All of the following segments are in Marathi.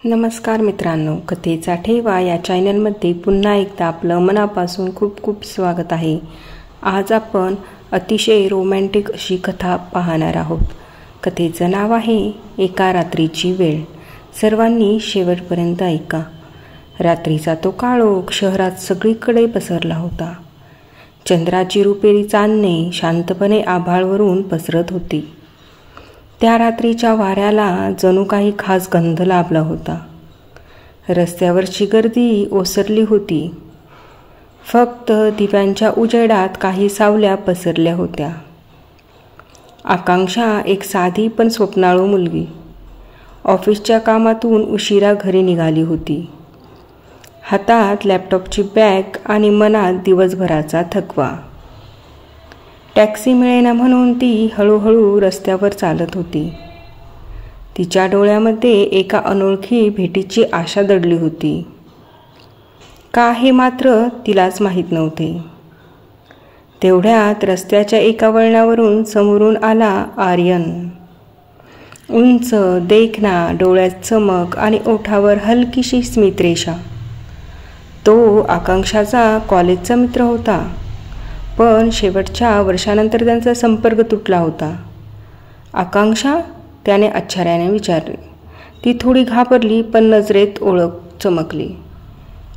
नमस्कार मित्रांनो, कथेचा ठेवा या चॅनलमध्ये पुन्हा एकदा आपलं मनापासून खूप खूप स्वागत आहे. आज आपण अतिशय रोमॅन्टिक अशी कथा पाहणार आहोत. कथेचं नाव आहे एका रात्रीची वेळ. सर्वांनी शेवटपर्यंत ऐका. रात्रीचा तो काळोख शहरात सगळीकडे पसरला होता. चंद्राची रुपेरी चांदणे शांतपणे आभाळवरून पसरत होती. त्या रात्रीच्या वाऱ्याला जणू काही खास गंध लाभला होता. रस्त्यावरची गर्दी ओसरली होती. फक्त दिव्यांच्या उजेडात काही सावल्या पसरल्या होत्या. आकांक्षा एक साधी पण स्वप्नाळू मुलगी. ऑफिसच्या कामातून उशिरा घरी निघाली होती. हातात लॅपटॉपची बॅग आणि मनात दिवसभराचा थकवा. टॅक्सी मिळेना म्हणून ती हळूहळू रस्त्यावर चालत होती. तिच्या डोळ्यामध्ये एका अनोळखी भेटीची आशा दडली होती. का हे मात्र तिलाच माहीत नव्हते. तेवढ्यात रस्त्याच्या एका वळणावरून समोरून आला आर्यन. उंच, देखणा, डोळ्यात चमक आणि ओठावर हलकीशी स्मितरेषा. तो आकांक्षाचा कॉलेजचा मित्र होता, पण शेवटच्या वर्षानंतर त्यांचा संपर्क तुटला होता. आकांक्षा, त्याने आश्चर्याने विचारले. ती थोडी घाबरली, पण नजरेत ओळख चमकली.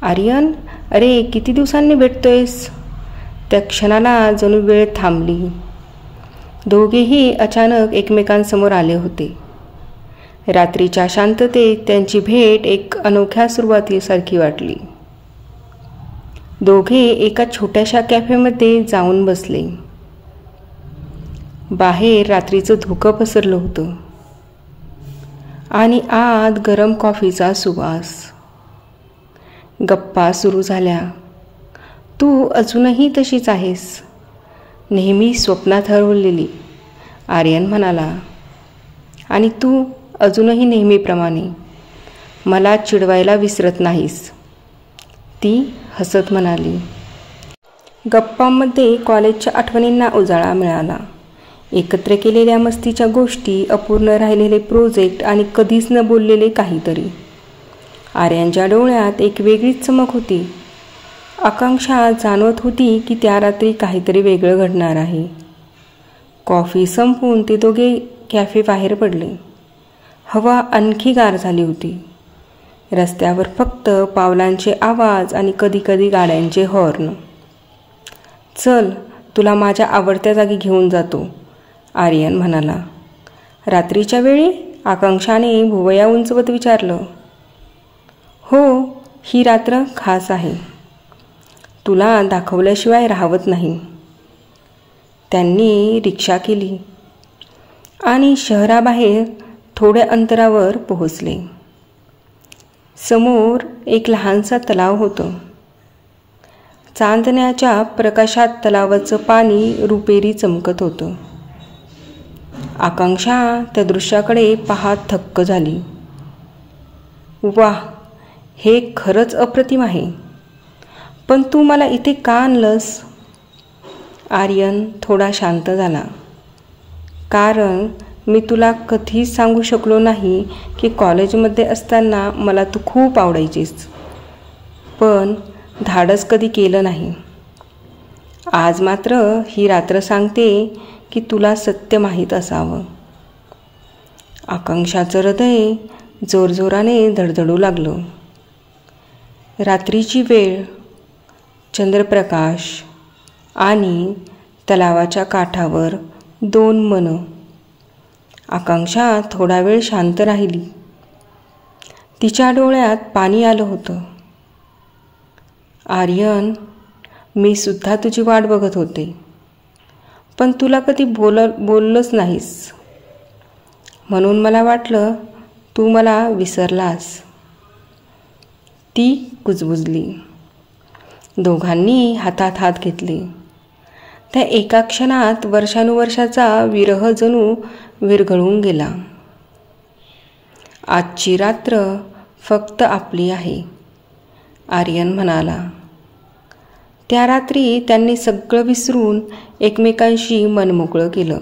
आर्यन, अरे किती दिवसांनी भेटतोयस? त्या क्षणाला जणू वेळ थांबली. दोघेही अचानक एकमेकांसमोर आले होते. रात्रीच्या शांततेत त्यांची भेट एक अनोख्या सुरुवातीसारखी वाटली. दोघे एका छोट्याशा कॅफेमध्ये जाऊन बसले. बाहेर रात्रीचं धुकं पसरलं होतं आणि आत गरम कॉफीचा सुवास. गप्पा सुरू झाल्या. तू अजूनही तशीच आहेस, नेहमी स्वप्नात हरवलेली, आर्यन म्हणाला. आणि तू अजूनही नेहमीप्रमाणे मला चिडवायला विसरत नाहीस, ती हसत म्हणाली. गप्पांमध्ये कॉलेजच्या आठवणींना उजाळा मिळाला. एकत्र केलेल्या मस्तीच्या गोष्टी, अपूर्ण राहिलेले प्रोजेक्ट आणि कधीच न बोललेले काहीतरी. आर्यनच्या डोळ्यात एक वेगळीच चमक होती. आकांक्षा जाणवत होती की त्या रात्री काहीतरी वेगळं घडणार आहे. कॉफी संपवून ते दोघे कॅफे बाहेर पडले. हवा आणखी गार झाली होती. रस्त्यावर फक्त पावलांचे आवाज आणि कधीकधी गाड्यांचे हॉर्न. चल, तुला माझ्या आवडत्या जागी घेऊन जातो, आर्यन म्हणाला. रात्रीच्या वेळी? आकांक्षाने भुवया उंचवत विचारलं. हो, ही रात्र खास आहे, तुला दाखवल्याशिवाय राहवत नाही. त्यांनी रिक्षा केली आणि शहराबाहेर थोड्या अंतरावर पोहोचले. समोर एक लहानसा तलाव होतं. चांदण्याच्या प्रकाशात तलावाचं पाणी रुपेरी चमकत होतं. आकांक्षा त्या दृश्याकडे पाहत थक्क झाली. वाह, हे खरंच अप्रतिम आहे. पण तू मला इथे का आणलंस? आर्यन थोडा शांत झाला. कारण मी तुला कधीच सांगू शकलो नाही की कॉलेजमध्ये असताना मला तू खूप आवडायचीस, पण धाडस कधी केलं नाही. आज मात्र ही रात्र सांगते की तुला सत्य माहीत असावं. आकांक्षाचं हृदय जोरजोराने धडधडू लागलं. रात्रीची वेळ, चंद्रप्रकाश आणि तलावाच्या काठावर दोन मनं. आकांक्षा थोडा वेळ शांत राहिली. तिच्या डोळ्यात पाणी आलं होतं. आर्यन, मी सुद्धा तुझी वाट बघत होते, पण तुला कधी बोललोच नाहीस, म्हणून मला वाटलं तू मला विसरलास. ती कुजबुजली. दोघांनी हातात हात घेतले. त्या एका क्षणात वर्षानुवर्षाचा विरह जणू विरघळून गेला. आजची रात्र फक्त आपली आहे, आर्यन म्हणाला. त्या रात्री त्यांनी सगळं विसरून एकमेकांशी मनमोकळं केलं.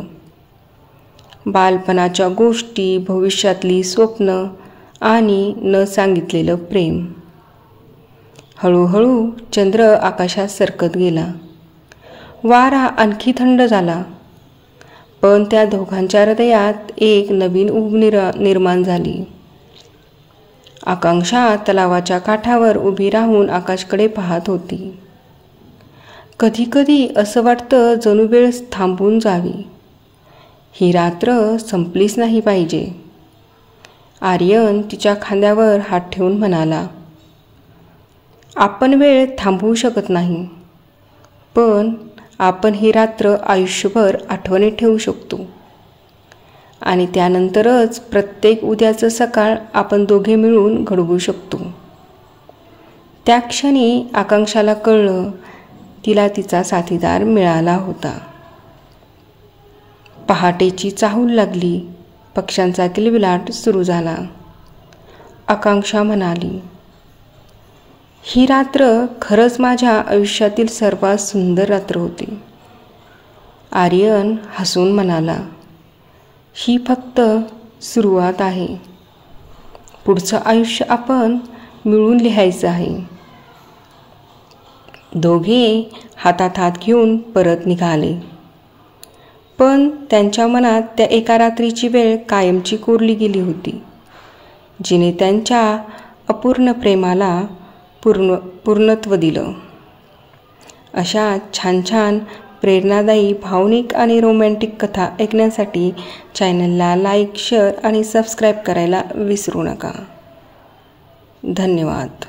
बालपणाच्या गोष्टी, भविष्यातली स्वप्न आणि न सांगितलेलं प्रेम. हळूहळू चंद्र आकाशात सरकत गेला. वारा आणखी थंड झाला. पण त्या दोघांच्या हृदयात एक नवीन ऊब निर्माण झाली. आकांक्षा तलावाच्या काठावर उभी राहून आकाशाकडे पाहत होती. कधी कधी असं वाटतं जणू वेळ थांबून जावी. ही रात्र संपलीच नाही पाहिजे. आर्यन तिच्या खांद्यावर हात ठेवून म्हणाला, आपण वेळ थांबवू शकत नाही, पण आपण ही रात्र आयुष्यभर आठवणीत ठेवू शकतो. आणि त्यानंतरच प्रत्येक उद्याचं सकाळ आपण दोघे मिळून घडवू शकतो. त्या क्षणी आकांक्षाला कळलं, तिला तिचा साथीदार मिळाला होता. पहाटेची चाहूल लागली. पक्ष्यांचा किलबिलाट सुरू झाला. आकांक्षा म्हणाली, ही रात्र खरंच माझ्या आयुष्यातील सर्वात सुंदर रात्र होती. आर्यन हसून म्हणाला, ही फक्त सुरुवात आहे. पुढचं आयुष्य आपण मिळून लिहायचं आहे. दोघे हातात हात घेऊन परत निघाले. पण त्यांच्या मनात त्या एका रात्रीची वेळ कायमची कोरली गेली होती, जिने त्यांच्या अपूर्ण प्रेमाला पूर्णत्व दिलं. अशा छान छान प्रेरणादायी, भावनिक आणि रोमॅन्टिक कथा ऐकण्यासाठी चॅनलला लाईक, शेअर आणि सबस्क्राईब करायला विसरू नका. धन्यवाद.